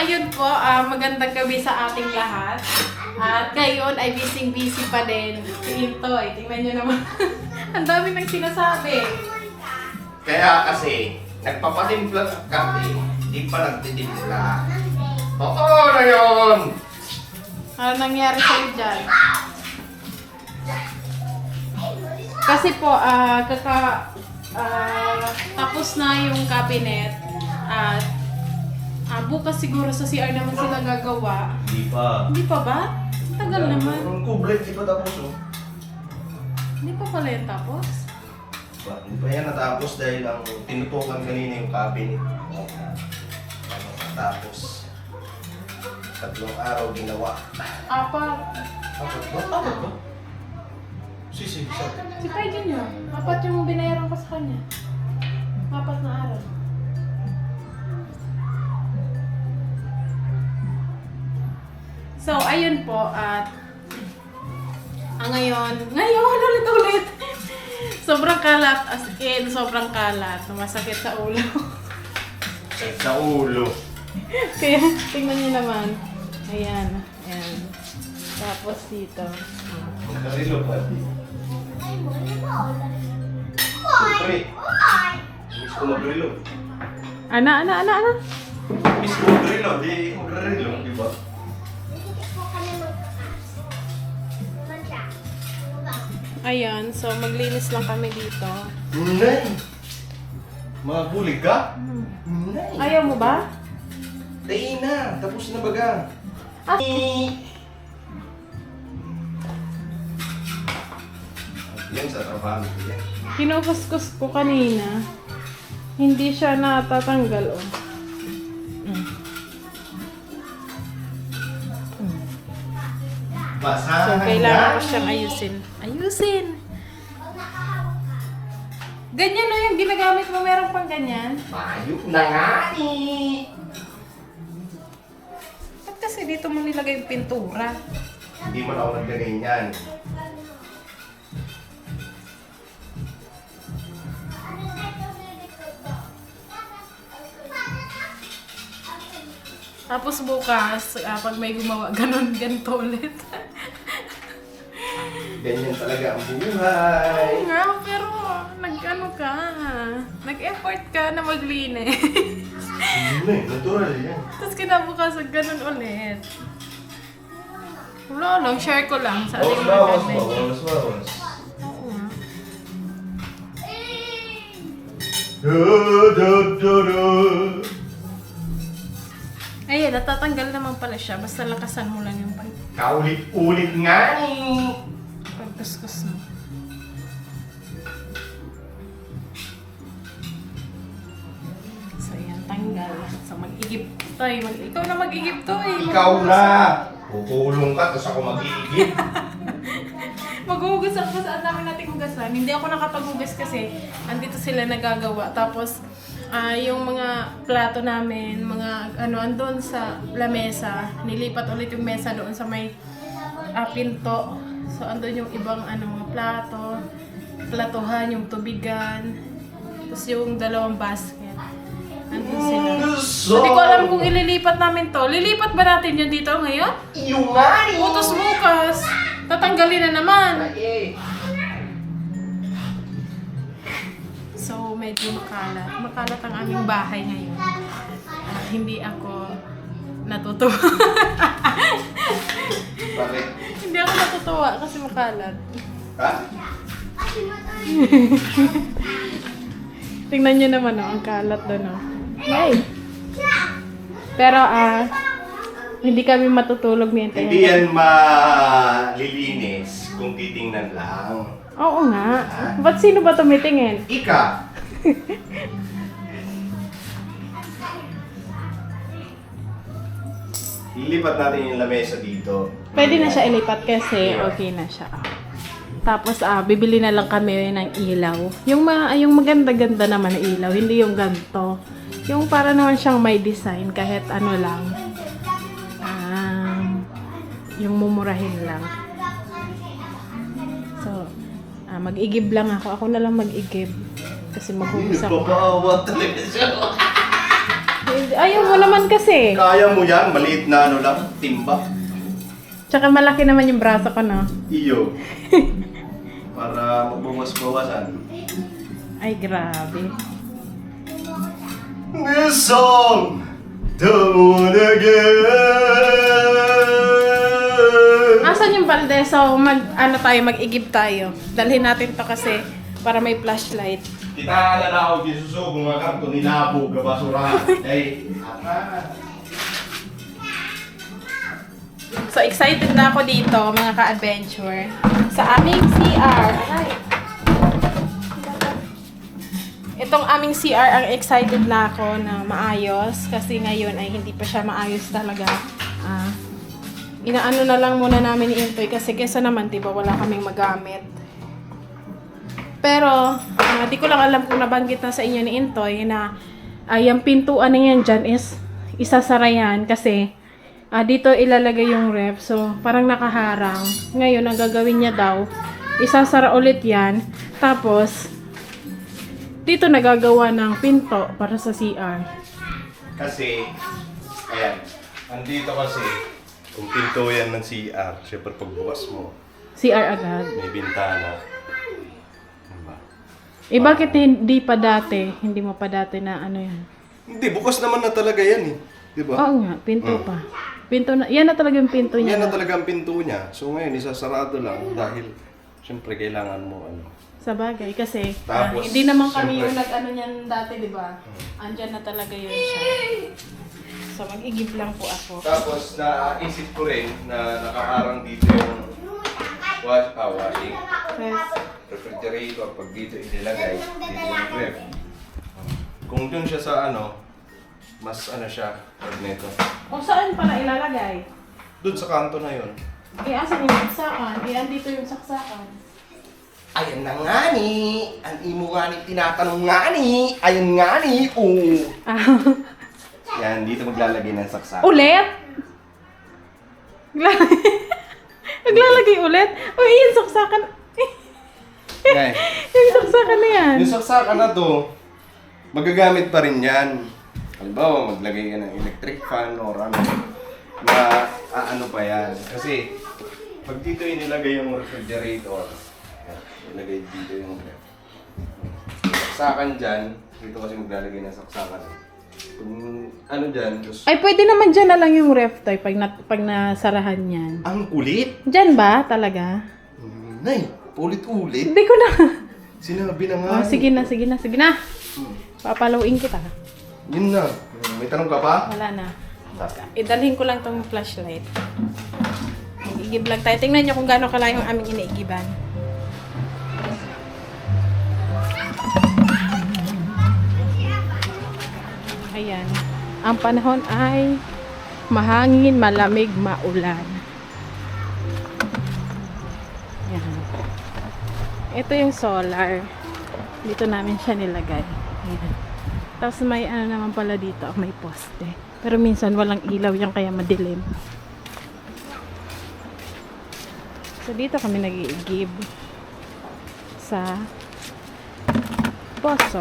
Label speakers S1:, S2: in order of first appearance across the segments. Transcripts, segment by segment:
S1: ayun po, magandang gabi sa ating lahat. At ngayon ay busy-busy pa din. Si Intoy, tingnan nyo naman. Ang dami nang sinasabi.
S2: Kaya kasi, nagpapatimpla ng kape, hindi pa nagtitimpla. Oo na yun!
S1: Ano nangyari sa'yo dyan? Kasi po, tapos na yung cabinet. At bukas siguro sa CR naman sila gagawa.
S2: Hindi pa.
S1: Hindi pa ba? Tagal naman.
S2: Ang kublet, di pa tapos oh.
S1: Hindi pa pala yung tapos?
S2: Hindi pa yan natapos dahil ang tinutukan kanina yung cabinet. Tapos, 3 araw ginawa.
S1: Apat.
S2: Apat ba? Apat ba? Sisi.
S1: Si Pai Junior, 4 yung binayaran ko sa kanya. 4 na araw. So, ayun po, at ngayon, ulit. Sobrang kalat, as in, sobrang kalat. Masakit sa ulo.
S2: Sa ulo.
S1: Kaya, tingnan niyo naman. Ayan. Tapos dito.
S2: Magkarilo pa. Siyempre. Miss ko magrilo.
S1: Ana?
S2: Miss ko magrilo, di magrilo, di ba?
S1: Ayan, so maglinis lang kami dito.
S2: Nay! Mga bulig ka? Nay!
S1: Ayaw mo ba?
S2: Tayo na! Tapos na baga!
S1: Ah.
S2: Yan sa trabaho ko yan.
S1: Kinukuskus ko kanina. Hindi siya natatanggal, oh. So,
S2: Basahan
S1: kailangan ko
S2: yan.
S1: siyang ayusin. Ganyan na yung ginagamit mo, meron pang ganyan.
S2: Mayok na nga eh!
S1: Ba't kasi dito mo nilagay yung pintura?
S2: Hindi mo na ako nagkaganyan.
S1: Tapos bukas, pag may gumawa, ganito ulit.
S2: Ganyan talaga ang buhay.
S1: Oo nga, pero nag-ano ka, nag-effort ka na maglinis.
S2: Hindi, natural yan.
S1: Tapos kinabukasan, ganun ulit. Wala lang, share ko lang sa ating mga ganun.
S2: Bawas.
S1: Oo nga. Ayan, natatanggal naman pala siya. Basta lakasan mo lang yung
S2: Kaulit-ulit nga eh!
S1: pagkuskus mo. So, ayan, tanggal. So, mag-igip tayo. Ikaw na mag-igip to eh.
S2: Ikaw na! Pupulong ka, tapos ako mag-iigit.
S1: Maghuhugas ako saan namin natin hugasan. Hindi ako nakapaghugas kasi andito sila nagagawa. Tapos, yung mga plato namin, mga andun sa lamesa, nilipat ulit yung mesa doon sa may pinto. So, andun yung ibang mga plato, platuhan, yung tubigan, tapos yung 2 basket. Andun sila. So, di ko alam kung ililipat namin to. Lilipat ba natin yun dito ngayon?
S2: Yung nga eh!
S1: Utos bukas. Tatanggalin na naman.
S2: Eh.
S1: So, medyo makalat. Makalat ang aming bahay ngayon. At hindi ako natutuwa.
S2: Bakit?
S1: Hindi ako natutuwa kasi makalat.
S2: Ha?
S1: Tingnan nyo naman, ang kalat doon, Hey! Pero, hindi kami matutulog ni Ate.
S2: Hindi yan malilinis kung titingnan lang.
S1: Oo nga. Ba't sino ba tumitingin?
S2: Ika! Ilipat natin yung lamesa dito.
S1: Pwede na siya ilipat kasi okay na siya. Tapos, bibili na lang kami ng ilaw. Yung maganda-ganda naman na ilaw, hindi yung ganito. Yung para naman siyang may design, kahit ano lang. Yung mumurahin lang. So, mag-igib lang ako. Ako na lang mag-igib. Kasi maghugas ako.
S2: Nagpapaawa talaga siya.
S1: Ayaw mo naman kasi.
S2: Kaya mo yan, maliit na ano lang, timba.
S1: Tsaka malaki naman yung braso ko, no?
S2: Iyo. Para magbawas-bawasan.
S1: Ay, grabe.
S2: This song, don't wanna get.
S1: Asan yung balde? So, mag-igib tayo. Dalhin natin to kasi para may flashlight.
S2: Kita na ako di susugong mga karto nilabog ka basura. Ay,
S1: So, excited na ako dito, mga ka-adventure. Sa aming CR. Ay. Itong aming CR, ang excited na ako na maayos. Kasi ngayon ay hindi pa siya maayos talaga. Inaano na lang muna namin ni Intoy kasi kesa naman, diba, wala kaming magamit. Pero, di ko lang alam kung nabanggit na sa inyo ni Intoy na yung pintuan na yan dyan is isasara yan kasi dito ilalagay yung ref. So, parang nakaharang. Ngayon, ang gagawin niya daw, isasara ulit yan. Tapos, dito nagagawa ng pinto para sa CR.
S2: kasi, ayan, andito kasi, kung pinto yan ng CR, syempre pagbukas mo,
S1: CR agad.
S2: may bintana. Diba?
S1: Bakit hindi pa dati? Hindi mo pa dati na ano yan?
S2: Hindi, bukas naman na talaga yan eh. Diba?
S1: Oo nga, pinto pa. Pinto na, yan na talaga yung pinto niya.
S2: Yan na talaga ang pinto niya. So ngayon, isasarado lang dahil syempre kailangan mo ano.
S1: Sa bagay, kasi
S2: Tapos,
S1: hindi naman kami
S2: syempre-
S1: yung nag-ano niyan dati, di ba? Andyan na talaga yun siya. So, mag-igib lang po ako.
S2: Tapos naisip ko rin na nakaharang dito yung washing,
S1: Yes.
S2: refrigerator, pag dito inilagay, dito yung ref. Kung dun siya sa ano, mas ano siya, pag nito.
S1: O saan pala ilalagay?
S2: Dun sa kanto na yun.
S1: Asan yung saksakan? Andito yung saksakan.
S2: Ayan na nga ni! Ang imo nga ni tinatanong nga ni! Ayan nga ni! Oo! Yan, dito maglalagay ng saksak.
S1: Ulit? Naglalagay ulit? O, yung saksakan.
S2: Okay.
S1: Yung saksakan na yan.
S2: Yung saksakan na to, magagamit pa rin yan. Halimbawa, maglagay ka ng electric fan or ano, na ano pa yan. Kasi, pag dito inilagay yung refrigerator, ilagay dito yung ref. Saksakan dyan, dito kasi maglalagay ng saksakan. Kung ano dyan, just...
S1: Ay, pwede naman dyan na lang yung ref toy pag nasarahan yan.
S2: Ang kulit!
S1: Dyan ba talaga?
S2: Nay, ulit-ulit.
S1: Hindi ko na.
S2: Sinabi na nga.
S1: Oh, sige na. Papalawin kita.
S2: Yun na. May tanong ka pa?
S1: Wala na. Idalhin ko lang tong flashlight. Mag-igib lang tayo. Tingnan nyo kung gaano kalayo yung aming inaigiban. Ayan. Ang panahon ay mahangin, malamig, maulan. Ayan. Ito yung solar. Dito namin siya nilagay. Ayan. Tapos may ano naman pala dito, may poste. Pero minsan walang ilaw yan kaya madilim. So dito kami nag-iigib sa poso.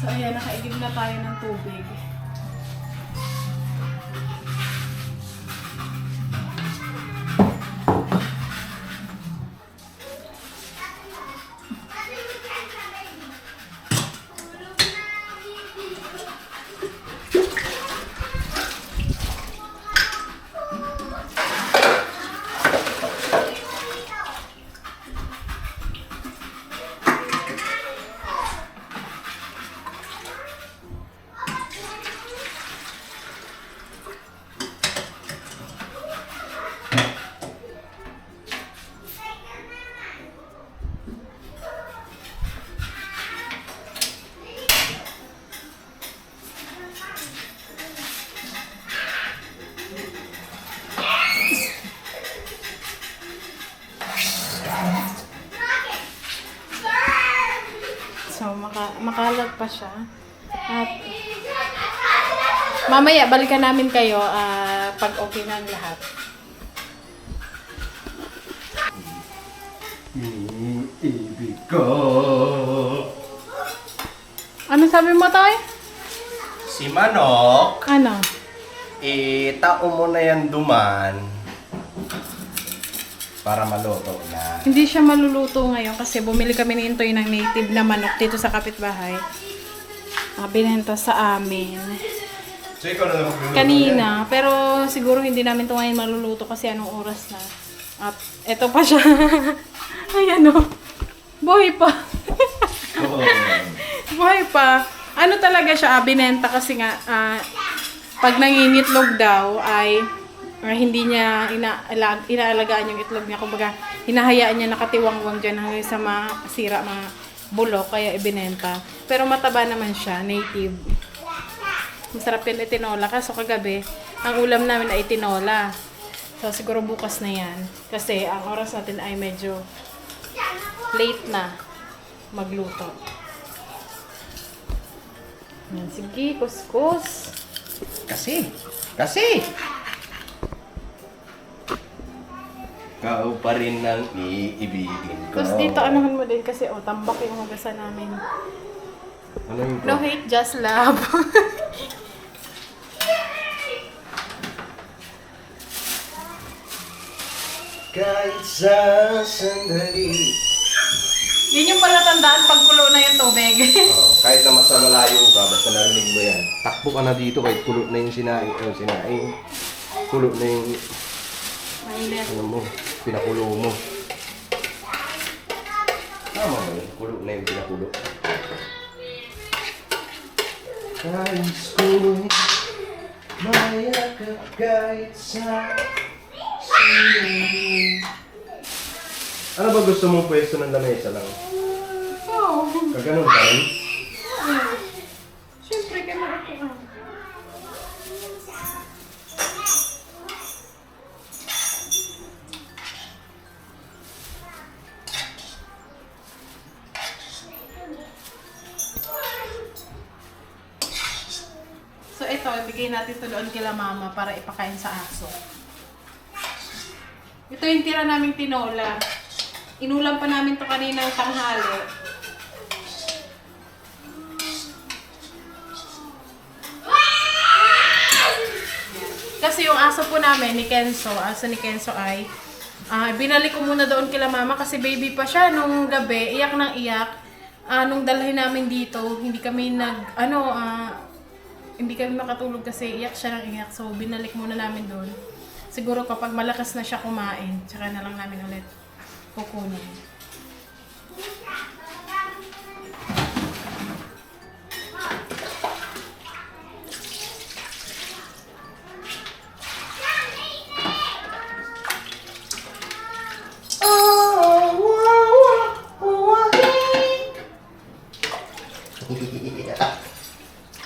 S1: So ayan, nakaigib na tayo ng tubig. So, makalat pa siya. At mamaya, balikan namin kayo pag okay na ang lahat.
S2: Ibig ko.
S1: Ano sabi mo, Toy?
S2: Si Manok,
S1: Ano?
S2: tao mo na yan duman para maluto na.
S1: Hindi siya maluluto ngayon kasi bumili kami ni Intoy ng native na manok dito sa kapitbahay. Binenta sa amin
S2: So ikaw na naman magluluto
S1: kanina. Pero siguro hindi namin ito ngayon maluluto kasi anong oras na. At eto pa siya. Ay ano. Buhay pa.
S2: yan. Oo.
S1: Buhay pa. Ano talaga siya, binenta kasi nga, pag nangingitlog daw ay hindi niya inaalagaan yung itlog niya. Kumbaga, hinahayaan niya nakatiwangwang dyan hanggang sa masira, mga bulok, kaya ibinenta. Pero mataba naman siya, native. Masarap yan itinola. Kaso kagabi, ang ulam namin ay itinola. So, siguro bukas na yan. Kasi ang oras natin ay medyo late na magluto. Yan, sige, kuskus.
S2: Kasi. Kau pa rin ang iibigin ko.
S1: Tapos dito, anuhan mo din kasi, tambak yung hugasan namin.
S2: Ano yung
S1: No hate, just love.
S2: Kahit sa sandali.
S1: Yun yung palatandaan pag kulo na yung tubig.
S2: Kahit na mas malayo ka, basta narinig mo yan. Takbo ka na dito kahit kulo na yung sinaing. Kulo na yung,
S1: Mainit.
S2: ano mo, pinakulo mo. Tama ba yun? Kulo na yung pinakulo. Kahit ko'y mayakap kahit sa sandali. Ano ba gusto mong pwesto ng lamesa lang?
S1: Oo.
S2: Kaganon ka rin?
S1: Siyempre, kaya makakuha. So ito, ibigay natin ito doon kila mama para ipakain sa aso. Ito yung tira naming tinola. Inulam pa namin to kaninang tanghali. Kasi yung aso po namin ni Kenzo, aso ni Kenzo ay binalik ko muna doon kila mama kasi baby pa siya nung gabi, iyak nang iyak. Nung dalhin namin dito, hindi kami hindi kami makatulog kasi iyak siya nang iyak. So binalik muna namin doon. Siguro kapag malakas na siya kumain, tsaka na lang namin ulit kukunin.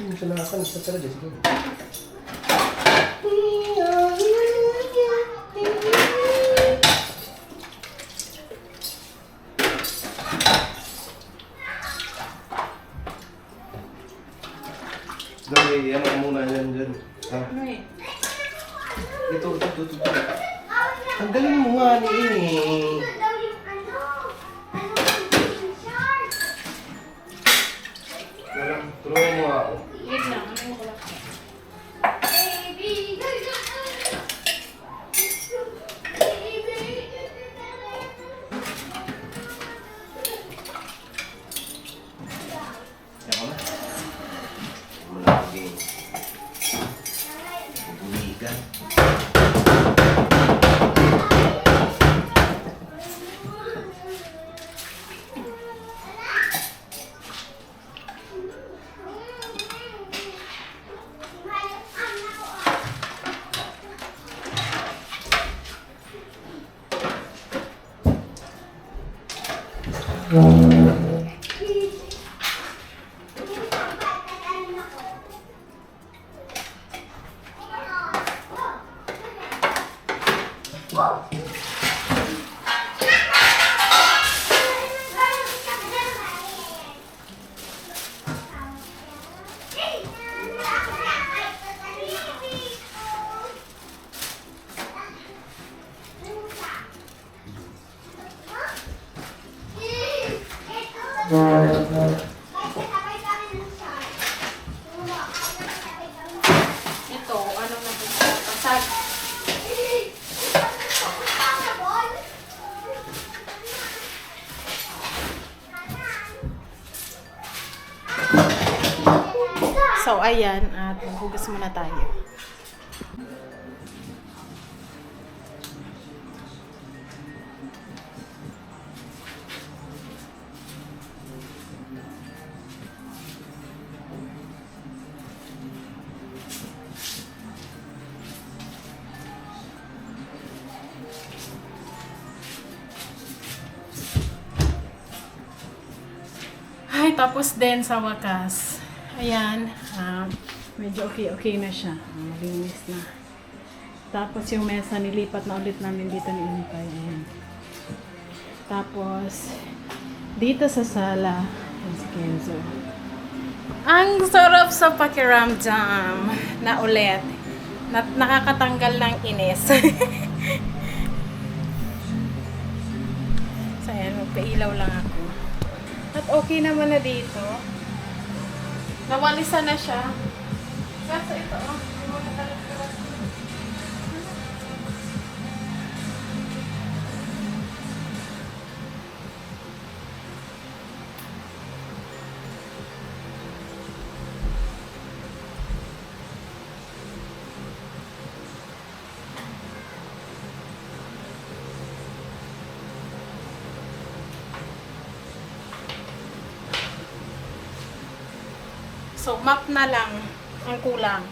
S2: Hindi siya nakakanis na talaga siguro. Dali, ano muna yan dyan.
S1: Ano eh?
S2: Ito. Tanggalin mo nga ni. Tulungan mo ako.
S1: Wait lang, ano yung kulak niya?
S2: Ako na. Malaging bubuligan.
S1: Ito, ano na ito? Pasag. So, ayan. At maghugas muna tayo. Ay, tapos din sa wakas. Ayan. Medyo okay na siya. Malinis na. Tapos yung mesa, nilipat na ulit namin dito ni Impay. Ayan. Tapos, dito sa sala, yung si Kenzo. Ang sarap sa pakiramdam na ulit. Nakakatanggal ng inis. So, ayan, magpailaw lang ako. At okay naman na dito. Nawalisan na siya. Kaso ito, hindi mo na talaga. So, map na lang ang kulang.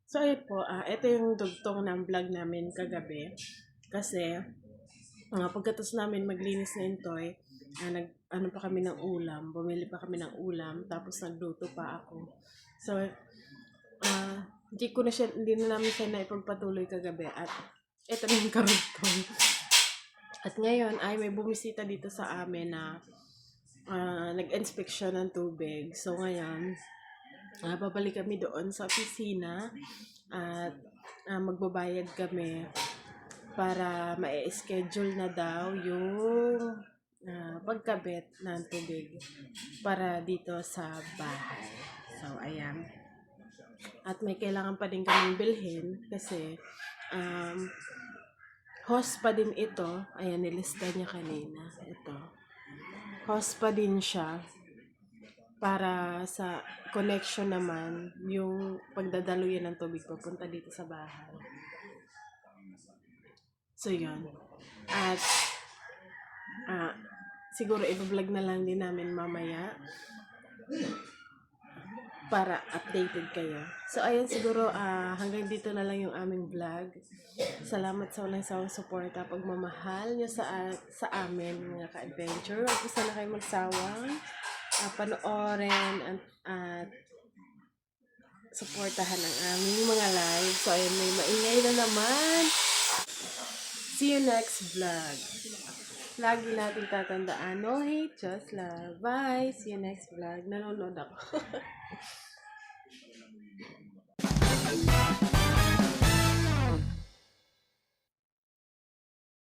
S1: So, ayun po, ito yung dugtong ng vlog namin kagabi. Kasi, pagkatapos namin maglinis na intoy, ano pa kami ng ulam, bumili pa kami ng ulam, tapos nagluto pa ako. So, hindi na namin siya na ipagpatuloy kagabi at ito na yung karugtong. At ngayon ay may bumisita dito sa amin na nag-inspection ng tubig. So, ngayon, babalik kami doon sa opisina at magbabayad kami para ma-schedule na daw yung pagkabit ng tubig para dito sa bahay. So, ayan. At may kailangan pa din kaming bilhin kasi host pa din ito. Ayan, nilista niya kanina. Ito. Host pa din siya. Para sa connection naman, yung pagdadaluyan ng tubig papunta dito sa bahay. So, yun. At, siguro i-vlog na lang din namin mamaya para updated kayo. So, ayun, siguro hanggang dito na lang yung aming vlog. Salamat sa walang sawang suporta, pagmamahal nyo sa amin, mga ka-adventure. Huwag po sana kayo magsawang panoorin at supportahan ang aming mga live. So, ayun, may maingay na naman. See you next vlog. Lagi natin tatandaan, no hate, just love. Bye! See you next vlog. Nanonood ako.